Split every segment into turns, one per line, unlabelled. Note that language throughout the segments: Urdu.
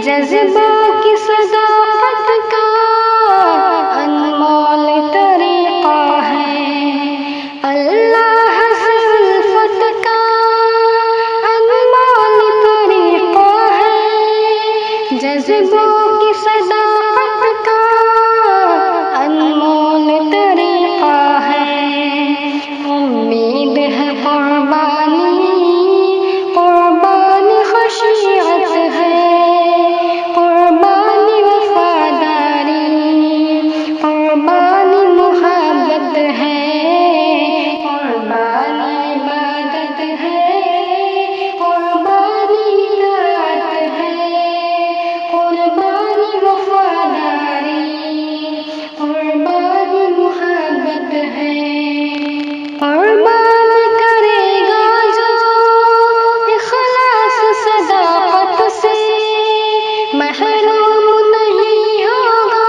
جذبوں کی صداقت کا انمول طریقہ ہے، اللہ سے الفت کا انمول طریقہ ہے، جذبوں کی صداقت کا انمول طریقہ ہے، امید ہے قربانی، قربانی خشیت ہے، قربانی وفاداری، قربانی محبت ہے، قربانی عبادت ہے، قربانی اطاعت ہے، قربانی وفاداری، قربانی محبت ہے، قربان کرے گا جو اخلاص صداقت سے، محروم نہیں ہوگا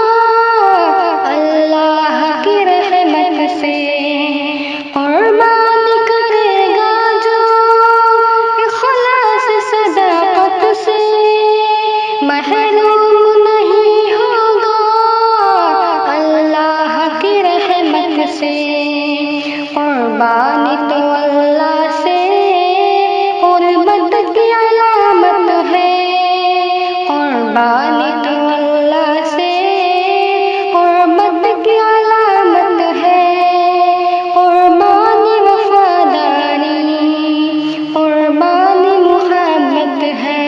اللہ کی رحمت سے، قربان کرے گا جو اخلاص صداقت سے، محروم نہیں ہوگا اللہ کی رحمت سے، قربانی تو اللہ سے قربت کی علامت ہے، قربانی تو اللہ سے قربت کی علامت ہے، قربانی وفاداری، قربانی محبت ہے،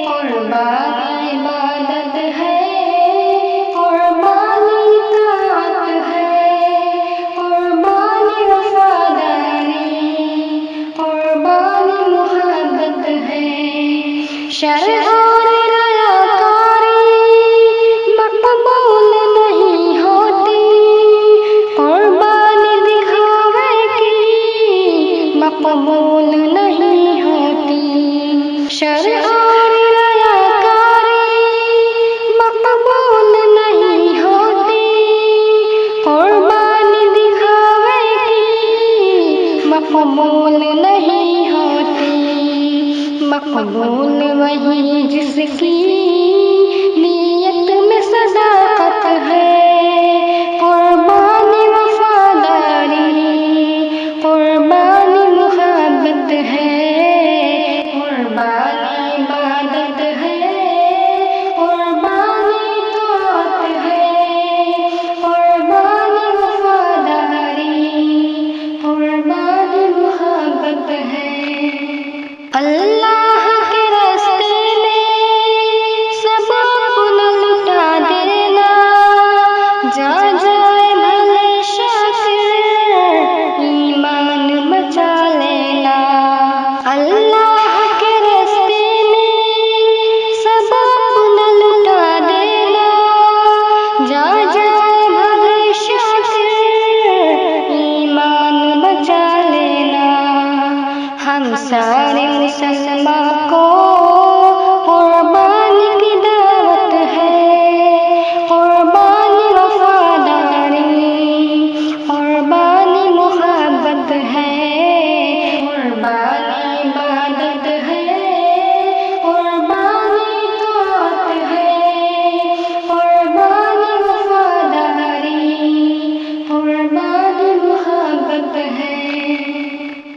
قربانی عبادت ہے، قربانی اطاعت ہے، قربانی وفاداری، قربانی محبت ہے، شرع اور ریاکاری مقبول نہیں ہوتی، قربانی دکھاوے کی مقبول نہیں ہوتی، شرع اور ریاکاری مقبول نہیں ہوتی، قربانی دکھاوے کی مقبول نہیں ہوتی، مقبول وہی جس کی